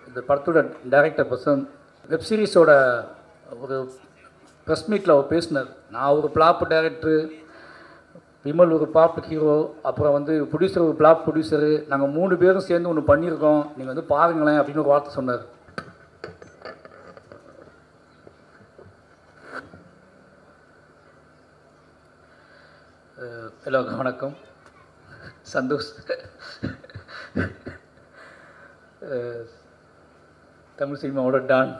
இந்த படத்தோட director person web சீரிஸோட ஒரு ப்ரெஸ் மீட்டில் அவர் பேசினார். நான் ஒரு பிளாப் டைரக்டரு, விமல் ஒரு பிளாப் ஹீரோ, அப்புறம் வந்து ப்ரொடியூசர் ஒரு பிளாப் ப்ரொடியூசரு, நாங்கள் 3 பேரும் சேர்ந்து ஒன்று பண்ணியிருக்கோம், நீங்கள் வந்து பாருங்களேன் அப்படின்னு ஒரு வார்த்தை சொன்னார். எல்லாருக்கும் வணக்கம். சந்தோஷ் தமிழ் சினிமாவோட டான்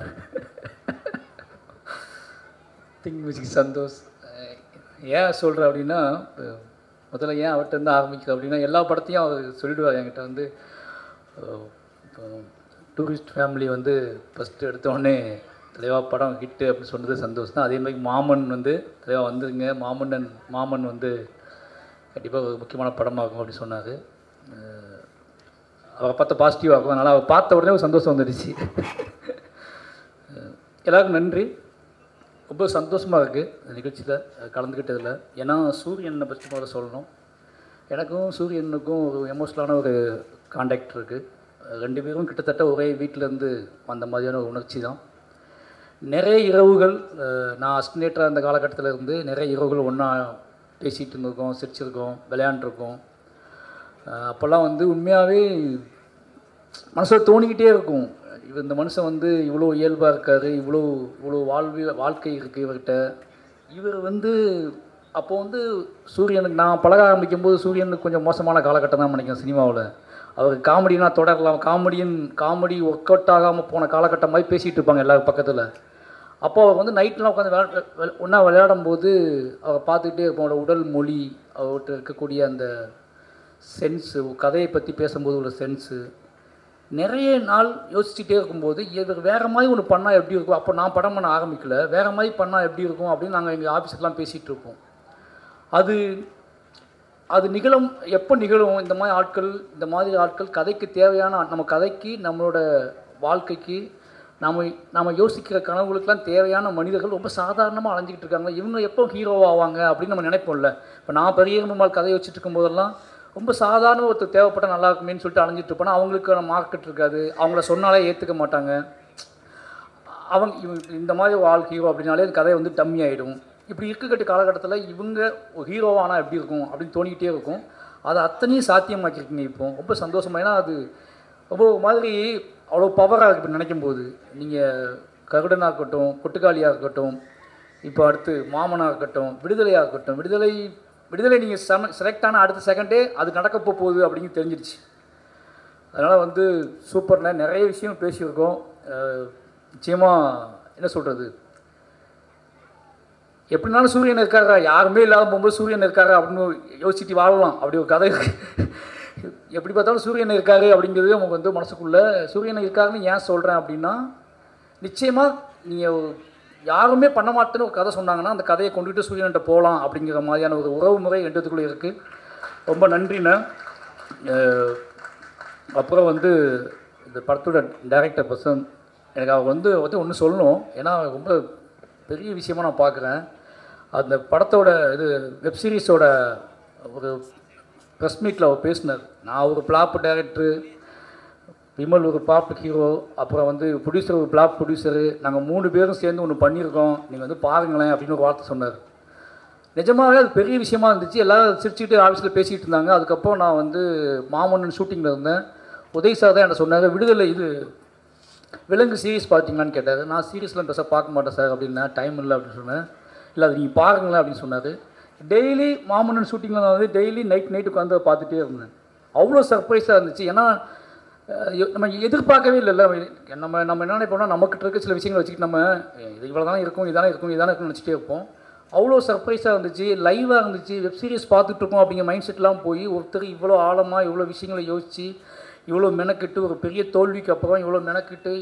திங்க் மியூசிக் சந்தோஷ். ஏன் சொல்கிறேன் அப்படின்னா, முதல்ல ஏன் அவர்கிட்ட இருந்து ஆரம்பிக்குது அப்படின்னா, எல்லா படத்தையும் அவர் சொல்லிவிடுவார் என்கிட்ட வந்து. டூரிஸ்ட் ஃபேமிலி வந்து ஃபஸ்ட்டு எடுத்தோடனே தலைவா படம் ஹிட்டு அப்படின்னு சொன்னது சந்தோஷ் தான். அதே மாதிரி மாமன் வந்து தலைவா வந்துருங்க, மாமன் வந்து கண்டிப்பாக ஒரு முக்கியமான படமாகும் அப்படின்னு சொன்னார். அவரை பார்த்த பாசிட்டிவாக இருக்கும். அதனால் அவர் பார்த்த உடனே ஒரு சந்தோஷம் வந்துடுச்சு. எல்லாருக்கும் நன்றி. ரொம்ப சந்தோஷமாக இருக்குது இந்த நிகழ்ச்சியில் கலந்துக்கிட்டதில். ஏன்னா சூரியனை பற்றி முதல்ல சொல்லணும். எனக்கும் சூரியனுக்கும் ஒரு எமோஷ்னலான ஒரு கான்டாக்ட் இருக்குது. 2 பேரும் கிட்டத்தட்ட ஒரே வீட்டிலேருந்து வந்த மாதிரியான ஒரு உணர்ச்சி தான். நிறைய இரவுகள் நான் அஸ்டினேட்டராக அந்த காலகட்டத்தில் இருந்து நிறைய இரவுகள் ஒன்றா பேசிகிட்டு இருந்திருக்கோம், சிரிச்சிருக்கோம், விளையாண்டுருக்கோம். அப்போல்லாம் வந்து உண்மையாகவே மனசில் தோணிக்கிட்டே இருக்கும், இந்த மனுஷன் வந்து இவ்வளோ இயல்பாக இருக்கார், இவ்வளோ வாழ்க்கை இருக்குது இவர்கிட்ட. இவர் வந்து அப்போ வந்து சூரியனுக்கு நான் பழக ஆரம்பிக்கும்போது சூரியனுக்கு கொஞ்சம் மோசமான காலகட்டம் தான் நினைக்கிறேன் சினிமாவில். அவருக்கு காமெடினா தொடரலாம், காமெடி ஒர்க் அவுட் ஆகாமல் போன காலகட்டம் மாதிரி பேசிகிட்டு இருப்பாங்க எல்லாரும் பக்கத்தில். அப்போ அவர் வந்து நைட்லாம் உட்காந்து ஒன்றா விளையாடும்போது அவரை பார்த்துக்கிட்டே இருப்போம். அவரோட உடல் மொழி, அவர்கிட்ட இருக்கக்கூடிய அந்த சென்ஸு, கதையை பற்றி பேசும்போது உள்ள சென்ஸு, நிறைய நாள் யோசிச்சுட்டே இருக்கும்போது இவர் வேறு மாதிரி ஒன்று பண்ணால் எப்படி இருக்கும். அப்போ நான் படம் பண்ண ஆரம்பிக்கல, வேறு மாதிரி பண்ணால் எப்படி இருக்கும் அப்படின்னு நாங்கள் எங்கள் ஆஃபீஸுக்கெலாம் பேசிகிட்டு இருப்போம். அது எப்போ நிகழும் இந்த மாதிரி ஆட்கள் கதைக்கு தேவையான, நம்ம கதைக்கு நம்மளோட வாழ்க்கைக்கு நம்ம யோசிக்கிற கனவுகளுக்கெல்லாம் தேவையான மனிதர்கள் ரொம்ப சாதாரணமாக அலைஞ்சிக்கிட்டு இருக்காங்க. இவங்க எப்போ ஹீரோ ஆவாங்க அப்படின்னு நம்ம நினைப்போம்ல. இப்போ நான் பெரிய பெருமாள் கதையை வச்சுட்டு இருக்கும்போதெல்லாம் ரொம்ப சாதாரண ஒருத்தர் தேவைப்பட்டால் நல்லா இருக்குமேன்னு சொல்லிட்டு அலைஞ்சிட்டு இருப்போன்னா அவங்களுக்கான மார்க்கெட் இருக்காது, அவங்கள சொன்னாலே ஏற்றுக்க மாட்டாங்க. இந்த மாதிரி ஒரு ஆள் ஹீரோ அப்படின்னாலே அந்த கதை வந்து டம்மி ஆகிடும். இப்படி இருக்கக்கூடிய காலகட்டத்தில் இவங்க ஒரு ஹீரோவானால் எப்படி இருக்கும் அப்படின்னு தோணிக்கிட்டே இருக்கும். அதை அத்தனையும் சாத்தியமாக்கியிருக்கீங்க இப்போ. ரொம்ப சந்தோஷமாக. ஏன்னா அது ரொம்ப மாதிரி அவ்வளோ பவராக இருக்குது இப்போ நினைக்கும் போது. நீங்கள் கருடனாக இருக்கட்டும், கொட்டுக்காளியாக இருக்கட்டும், இப்போ அடுத்து மாமனாக இருக்கட்டும், விடுதலையாக இருக்கட்டும், விடுதலை நீங்கள் செலக்ட் ஆன அடுத்த செகண்டே அது நடக்க போகுது அப்படின்னு தெரிஞ்சிடுச்சு. அதனால் வந்து சூப்பர்ண்ணே. நிறைய விஷயம் பேசியிருக்கோம். நிச்சயமாக என்ன சொல்கிறது, எப்படினாலும் சூரியன் இருக்காரா, யாருமே இல்லாத போகும்போது சூரியன் இருக்காரா அப்படின்னு யோசிச்சுட்டு வாழலாம். அப்படி ஒரு கதை எப்படி பார்த்தாலும் சூரியன் இருக்காரு அப்படிங்கிறது அவங்க வந்து மனசுக்குள்ளே. சூரியன் இருக்காருன்னு ஏன் சொல்கிறேன் அப்படின்னா, நிச்சயமாக நீங்கள் யாருமே பண்ண மாட்டேன்னு ஒரு கதை சொன்னாங்கன்னா அந்த கதையை கொண்டுகிட்டு சூரியன்கிட்ட போகலாம் அப்படிங்கிற மாதிரியான ஒரு உறவு முறை ரெண்டுத்துக்குள்ளே இருக்குது. ரொம்ப நன்றிண்ணே. அப்புறம் வந்து இந்த படத்தோட டைரக்டர் பர்சன் எனக்கு அவர் வந்து ஒன்று சொல்லணும். ஏன்னா ரொம்ப பெரிய விஷயமாக நான் பார்க்குறேன். அந்த படத்தோட வெப் சீரிஸோட ஒரு ப்ரெஸ் மீட்டில் அவர் பேசினார். நான் ஒரு பிளாப் டைரக்டரு, விமல் ஒரு பிளாப் ஹீரோ, அப்புறம் வந்து ப்ரொடியூசர் ஒரு பிளாப் ப்ரொடியூசரு, நாங்கள் 3 பேரும் சேர்ந்து ஒன்று பண்ணியிருக்கோம், நீங்கள் வந்து பாருங்களேன் அப்படின்னு ஒரு வார்த்தை சொன்னார். நிஜமாகவே அது பெரிய விஷயமா இருந்துச்சு. எல்லோரும் சிரிச்சுக்கிட்டு ஆஃபீஸில் பேசிகிட்டு இருந்தாங்க. அதுக்கப்புறம் நான் வந்து மாமன்னன் ஷூட்டிங்கில் இருந்தேன். உதய் சார் தான் என்ன சொன்னார், விடுதலை விலங்கு சீரீஸ் பார்த்தீங்களான்னு கேட்டார். நான் சீரீஸ்லாம் பெருசாக பார்க்க மாட்டேன் சார் அப்படின்னா, டைம் இல்லை அப்படின்னு சொன்னேன். இல்லை அது நீங்கள் பாருங்களேன் அப்படின்னு சொன்னார். டெய்லி மாமன்னன் ஷூட்டிங்கில் நான் வந்து டெய்லி நைட்டு உட்காந்து பார்த்துட்டே இருந்தேன். அவ்வளோ சர்ப்ரைஸாக இருந்துச்சு. ஏன்னா நம்ம எதிர்பார்க்கவே இல்லைல்ல. நம்ம என்ன நினைப்போம்னா, நமக்கிட்ட இருக்க சில விஷயங்களை வச்சுக்கிட்டு நம்ம இது இவ்வளோ தானே இருக்கும், இதானே இருக்கும்னு நினச்சிட்டே இருப்போம். அவ்வளோ சர்ப்ரைஸாக இருந்துச்சு, லைவாக இருந்துச்சு. வெப் சீரிஸ் பார்த்துட்ருக்கோம் அப்படிங்கிற மைண்ட் செட்லாம் போய் ஒருத்தர் இவ்வளோ ஆழமாக இவ்வளோ விஷயங்களை யோசித்து இவ்வளோ மெனக்கிட்டு ஒரு பெரிய தோல்விக்கு அப்புறம் இவ்வளோ மெனக்கிட்டு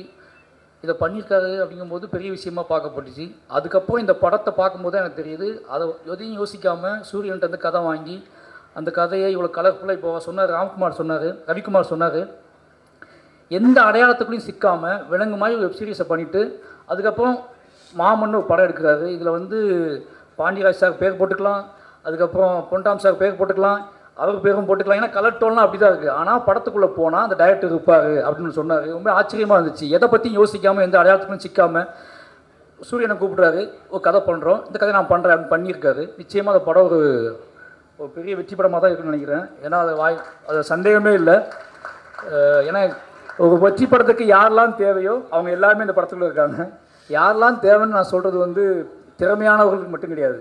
இதை பண்ணியிருக்காரு அப்படிங்கும்போது பெரிய விஷயமாக பார்க்கப்பட்டுச்சு. அதுக்கப்புறம் இந்த படத்தை பார்க்கும்போது எனக்கு தெரியுது, அதை எதையும் யோசிக்காமல் சூரியன்ட்டு வந்து கதை வாங்கி அந்த கதையை இவ்வளோ கலர்ஃபுல்லாக இப்போ சொன்னார் ரவிக்குமார் சொன்னார், எந்த அடையாளத்துக்குள்ளேயும் சிக்காமல் விலங்கு மாதிரி வெப் சீரிஸை பண்ணிவிட்டு அதுக்கப்புறம் மாமன்னு ஒரு படம் எடுக்கிறாரு. இதில் வந்து பாண்டியராஜ் சார் பேர் போட்டுக்கலாம், அதுக்கப்புறம் பொன்டாம் சார் பேர் போட்டுக்கலாம், அவர் பேரும் போட்டுக்கலாம், ஏன்னா கலர் டோன்லாம் அப்படி தான் இருக்குது. ஆனால் படத்துக்குள்ளே போனால் அந்த டைரக்டர் இருப்பார் அப்படின்னு சொன்னார். ரொம்ப ஆச்சரியமாக இருந்துச்சு. எதை பற்றியும் யோசிக்காமல் எந்த அடையாளத்துக்கும் சிக்காமல் சூரியனை கூப்பிட்றாரு, ஒரு கதை பண்ணுறோம், இந்த கதை நான் பண்ணுறேன் அப்படின்னு பண்ணியிருக்காரு. நிச்சயமாக அந்த படம் ஒரு பெரிய வெற்றி படமாக தான் இருக்குன்னு நினைக்கிறேன். ஏன்னா அது சந்தேகமே இல்லை. ஏன்னா ஒரு வெற்றி படத்துக்கு யாரெல்லாம் தேவையோ அவங்க எல்லாருமே இந்த படத்துக்குள்ள இருக்காங்க. யாரெல்லாம் தேவைன்னு நான் சொல்கிறது வந்து திறமையானவர்களுக்கு மட்டும் கிடையாது.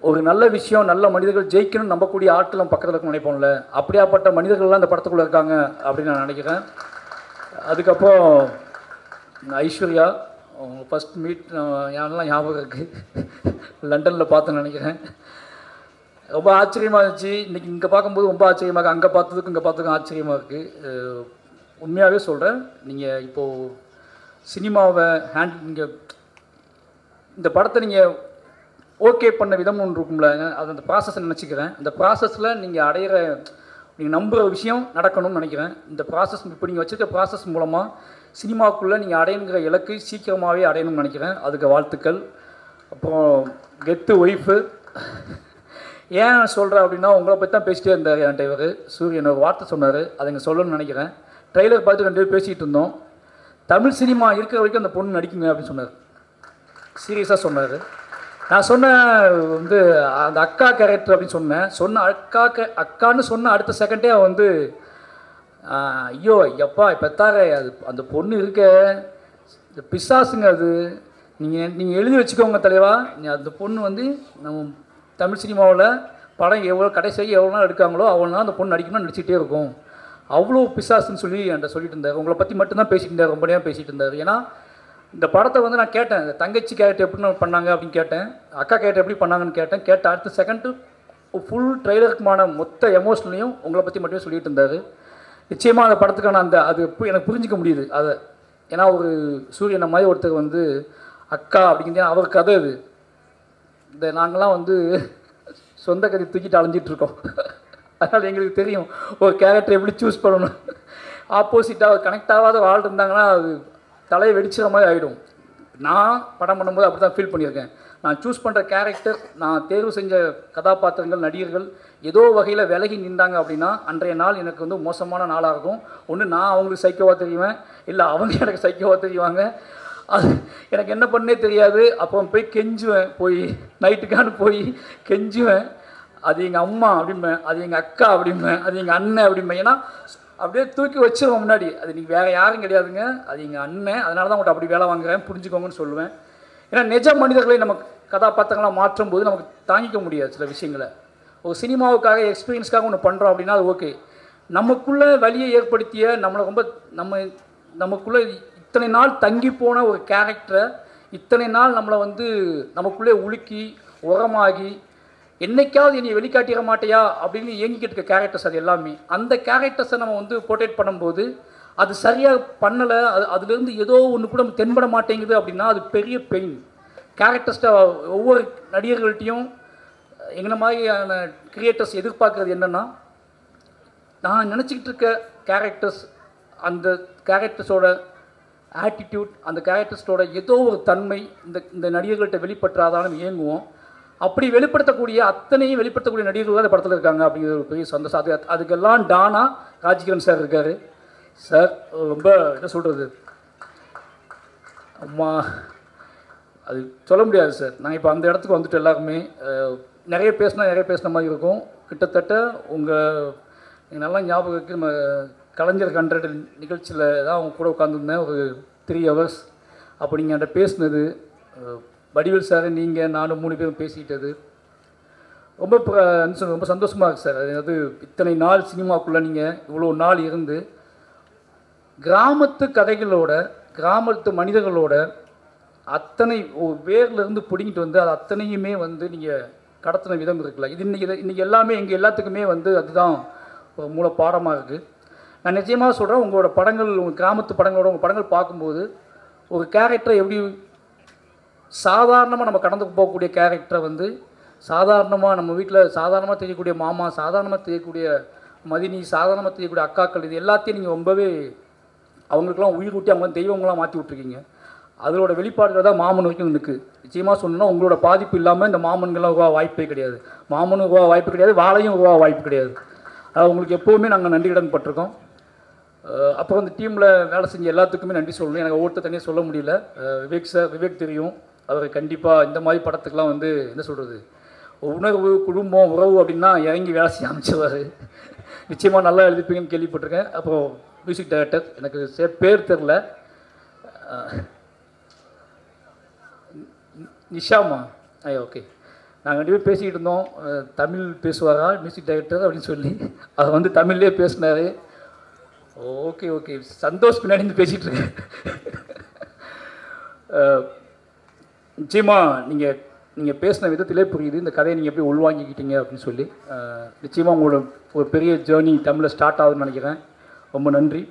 ஒரு நல்ல விஷயம், நல்ல மனிதர்கள் ஜெயிக்கணும்னு நம்பக்கூடிய ஆட்கள் நம்ம பக்கத்தில் இருக்க நினைப்போம்ல, அப்படியாப்பட்ட மனிதர்கள்லாம் இந்த படத்துக்குள்ளே இருக்காங்க அப்படின்னு நான் நினைக்கிறேன். அதுக்கப்புறம் ஐஸ்வர்யா அவங்க ஃபஸ்ட் மீட் யாரெல்லாம் ஞாபகம் இருக்குது, லண்டனில் பார்த்தேன்னு நினைக்கிறேன். ரொம்ப ஆச்சரியமாக இருந்துச்சு. இன்றைக்கி இங்கே பார்க்கும்போது ரொம்ப ஆச்சரியமாக இருக்குது, அங்கே பார்த்ததுக்கும் இங்கே பார்த்ததுக்கும் ஆச்சரியமாக இருக்குது. உண்மையாகவே சொல்கிறேன், நீங்கள் இப்போது சினிமாவை நீங்கள் இந்த படத்தை நீங்கள் ஓகே பண்ண விதம் ஒன்று இருக்கும்ல, அது அந்த ப்ராசஸை நினச்சிக்கிறேன். அந்த ப்ராசஸில் நீங்கள் நம்புகிற விஷயம் நடக்கணும்னு நினைக்கிறேன். இந்த ப்ராசஸ் இப்போ நீங்கள் வச்சுருக்க ப்ராசஸ் மூலமாக சினிமாவுக்குள்ளே நீங்கள் அடையணுங்கிற இலக்கு சீக்கிரமாகவே அடையணும்னு நினைக்கிறேன். அதுக்கு வாழ்த்துக்கள். அப்புறம் கெத்து ஒய்ஃபு ஏன் சொல்கிறேன் அப்படின்னா, உங்களை பற்றி தான் பேசிட்டே இருந்தார் என் டிரைவர் சூரியன். ஒரு வார்த்தை சொன்னார், அதை இங்கே சொல்லணும்னு நினைக்கிறேன். ட்ரெய்லர் பார்த்து 2 பேர் பேசிகிட்டு இருந்தோம். தமிழ் சினிமா இருக்கிற வரைக்கும் அந்த பொண்ணு நடிக்குங்க அப்படின்னு சொன்னார். சீரியஸாக சொன்னார். நான் சொன்னேன் வந்து அந்த அக்கா கேரக்டர் அப்படின்னு சொன்ன அக்கான்னு சொன்ன அடுத்த செகண்டே அவன் வந்து ஐயோ எப்பா பெத்தாரே அது அந்த பொண்ணு இருக்க இந்த பிசாசுங்க, அது நீங்கள் எழுதி வச்சுக்கோங்க தலைவா. அந்த பொண்ணு வந்து நம்ம தமிழ் சினிமாவில் படம் கடைசி எவ்வளோ நாள் எடுக்காங்களோ அவ்வளோ நாள் அந்த பொண்ணு நடிக்கணும்னு நடிச்சிட்டே இருக்கும், அவ்வளோ பிசாசுன்னு சொல்லி என்கிட்ட சொல்லிட்டு இருந்தார். உங்களை பற்றி மட்டும்தான் பேசிகிட்டு இருந்தார், ரொம்ப நேரம் பேசிகிட்டு இருந்தார். ஏன்னா இந்த படத்தை வந்து நான் கேட்டேன், தங்கச்சி கேரக்டர் எப்படி பண்ணாங்க அப்படின்னு கேட்டேன், அக்கா கேரக்டர் எப்படி பண்ணாங்கன்னு கேட்ட அடுத்த செகண்டு ஃபுல் ட்ரெய்லருக்குமான மொத்த எமோஷனலையும் உங்களை பற்றி மட்டுமே சொல்லிட்டு இருந்தார். நிச்சயமாக அந்த படத்துக்கான அது எனக்கு புரிஞ்சிக்க முடியுது அதை. ஏன்னா ஒரு சூரியனை மாதிரி ஒருத்தர் வந்து அக்கா அப்படிங்கிறது அவர் கதை. அது இந்த நாங்களாம் வந்து சொந்த கதை தூக்கிட்டு அலைஞ்சிட்ருக்கோம். அதனால் எங்களுக்கு தெரியும் ஒரு கேரக்டர் எப்படி சூஸ் பண்ணணும். ஆப்போசிட்டாக கனெக்ட் ஆகாத ஆள் இருந்தாங்கன்னா அது தலையை வெடிச்சிற மாதிரி ஆகிடும். நான் படம் பண்ணும்போது அப்படி தான் ஃபீல் பண்ணியிருக்கேன். நான் சூஸ் பண்ணுற கேரக்டர், நான் தேர்வு செஞ்ச கதாபாத்திரங்கள், நடிகர்கள் ஏதோ வகையில் விலகி நின்றாங்க அப்படின்னா அன்றைய நாள் எனக்கு வந்து மோசமான நாளாக இருக்கும். ஒன்று நான் அவங்களுக்கு சைக்கோவாக தெரியுவேன், இல்லை அவங்க எனக்கு சைக்கோவாக தெரியுவாங்க. அது எனக்கு என்ன பண்ணே தெரியாது. அப்போ போய் கெஞ்சுவேன், போய் நைட்டுக்கான போய் கெஞ்சுவேன். அது எங்கள் அம்மா அப்படிம்பேன், அது எங்கள் அக்கா அப்படிம்பேன், அது எங்கள் அண்ணன் அப்படிம்பேன். ஏன்னா அப்படியே தூக்கி வச்சிருவோம் முன்னாடி. அது நீங்கள் வேறு யாரும் கிடையாதுங்க, அது எங்கள் அண்ணன், அதனால தான் உங்கள்கிட்ட அப்படி வேலை வாங்குறேன், புரிஞ்சுக்கோங்கன்னு சொல்லுவேன். ஏன்னா நிஜ மனிதர்களை நம்ம கதாபாத்திரங்களாக மாற்றும் போது நமக்கு தாங்கிக்க முடியாது சில விஷயங்களை. ஒரு சினிமாவுக்காக எக்ஸ்பீரியன்ஸ்க்காக ஒன்று பண்ணுறோம் அப்படின்னா அது ஓகே. நமக்குள்ளே வழியை ஏற்படுத்திய நமக்குள்ளே இத்தனை நாள் தங்கி போன ஒரு கேரக்டரை இத்தனை நாள் நம்மளை வந்து நமக்குள்ளே உலுக்கி உரமாகி என்னைக்காவது என்னை வெளிக்காட்டிட மாட்டேயா அப்படின்னு இயங்கிக்கிட்டு இருக்க கேரக்டர்ஸ் அது எல்லாமே. அந்த கேரக்டர்ஸை நம்ம வந்து போர்ட்ரேட் பண்ணும்போது அது சரியாக பண்ணலை, அதுலேருந்து ஏதோ ஒன்று கூட தென்பட மாட்டேங்குது அப்படின்னா அது பெரிய பெயின். கேரக்டர்ஸ்ட்டை ஒவ்வொரு நடிகர்கள்ட்டையும் எங்களை மாதிரியான கிரியேட்டர்ஸ் எதிர்பார்க்குறது என்னென்னா, நான் நினச்சிக்கிட்டு இருக்க கேரக்டர்ஸ், அந்த கேரக்டர்ஸோட ஆட்டிடியூட், அந்த கேரக்டர்ஸோட ஏதோ ஒரு தன்மை இந்த நடிகர்கள்ட்ட வெளிப்பற்றாதாலும் இயங்குவோம். அப்படி வெளிப்படுத்தக்கூடிய அத்தனையும் வெளிப்படுத்தக்கூடிய நடிகர்கள் தான் இந்த படத்தில் இருக்காங்க அப்படிங்கிற ஒரு பெரிய சந்தோஷம். அதுக்கெல்லாம் டானா ராஜ்கிரண் சார் இருக்கார். சார் ரொம்ப என்ன சொல்கிறது, அம்மா அது சொல்ல முடியாது சார். நான் இப்போ அந்த இடத்துக்கு வந்துட்டு எல்லாருமே நிறைய பேசின மாதிரி இருக்கும். கிட்டத்தட்ட எனக்கு நல்லா ஞாபகம் இருக்குது, நம்ம கலைஞர் 100 நிகழ்ச்சியில் தான் அவங்க கூட உட்காந்துருந்தேன் ஒரு 3 hours. அப்போ நீங்கள் என்கிட்ட பேசினது, வடிவேல் சார் நீங்கள் நானும் 3 பேரும் பேசிக்கிட்டது ரொம்ப சந்தோஷமாக இருக்குது சார். அதாவது இத்தனை நாள் சினிமாக்குள்ளே நீங்கள் இவ்வளோ நாள் இருந்து கிராமத்து கதைகளோட, கிராமத்து மனிதர்களோட அத்தனை வேர்லேருந்து பிடிங்கிட்டு வந்து அது அத்தனையுமே வந்து நீங்கள் கடத்தின விதம் இருக்குல்ல, இது இன்றைக்கி எல்லாமே எங்கள் எல்லாத்துக்குமே வந்து அதுதான் ஒரு மூல பாடமாக இருக்குது. நான் நிச்சயமாக சொல்கிறேன், உங்களோட படங்கள், உங்கள் கிராமத்து படங்களோட உங்கள் படங்கள் பார்க்கும்போது ஒரு கேரக்டரை எப்படி சாதாரணமாக நம்ம கடந்து போகக்கூடிய கேரக்டரை வந்து சாதாரணமாக நம்ம வீட்டில் சாதாரணமாக தெரியக்கூடிய மாமா, சாதாரணமாக தெரியக்கூடிய மதினி, சாதாரணமாக தெரியக்கூடிய அக்காக்கள், இது எல்லாத்தையும் நீங்கள் ரொம்பவே அவங்களுக்கெல்லாம் உயிர் ஊட்டி அவங்க தெய்வங்களாம் மாற்றி விட்ருக்கீங்க. அதோட வெளிப்பாடுகள் தான் மாமன் வரைக்கும் இருக்குது. நிச்சயமாக சொல்லணும்னா உங்களோட பாதிப்பு இல்லாமல் இந்த மாமன்கள்லாம் உருவா வாய்ப்பே கிடையாது. மாமனும் உருவா வாய்ப்பு கிடையாது, வாழையும் உருவா வாய்ப்பு கிடையாது. உங்களுக்கு எப்போவுமே நாங்கள் நன்றி கடன் பட்டிருக்கோம். அப்புறம் இந்த டீமில் வேலை செஞ்ச எல்லாத்துக்குமே நன்றி சொல்லணும். எனக்கு ஒவ்வொருத்தர் தனியாக சொல்ல முடியல. விவேக் தெரியும், அவர் கண்டிப்பாக இந்த மாதிரி படத்துக்கெலாம் வந்து என்ன சொல்கிறது, உணர்வு, குடும்பம், உறவு அப்படின்னா இறங்கி வேலை செய்ய அமைச்சிருவார். நிச்சயமாக நல்லா எழுதிப்பீங்கன்னு கேள்விப்பட்டிருக்கேன். அப்புறம் மியூசிக் டைரக்டர், எனக்கு பேர் தெரில, நிஷாமா, ஓகே. நாங்கள் ரெண்டு பேர் பேசிக்கிட்டு இருந்தோம், தமிழ் பேசுவாரா மியூசிக் டைரக்டர் அப்படின்னு சொல்லி. அதை வந்து தமிழ்லேயே பேசினார். ஓகே ஓகே, சந்தோஷ் பின்னாடி இருந்து பேசிகிட்டு இருக்கேன். நிச்சயமாக நீங்கள் பேசின விதத்திலே புரியுது இந்த கதையை நீங்கள் எப்படி உள்வாங்கிக்கிட்டீங்க அப்படின்னு சொல்லி. நிச்சயமாக உங்களோட ஒரு பெரிய ஜேர்னி தமிழில் ஸ்டார்ட் ஆகுதுன்னு நினைக்கிறேன். ரொம்ப நன்றி,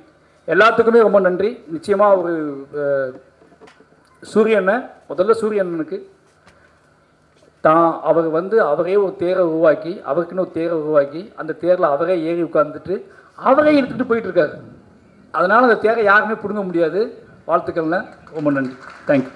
எல்லாத்துக்குமே ரொம்ப நன்றி. நிச்சயமாக ஒரு சூரியண்ணனுக்கு அவர் வந்து அவரே ஒரு தேரை உருவாக்கி, அவருக்குன்னு ஒரு தேரை உருவாக்கி, அந்த தேரில் அவரே ஏறி உட்காந்துட்டு அவரே எடுத்துகிட்டு போயிட்டுருக்காரு. அதனால் அந்த தேரை யாருமே பிடுங்க முடியாது. வாழ்த்துக்கள்ண்ணே, ரொம்ப நன்றி, தேங்க்யூ.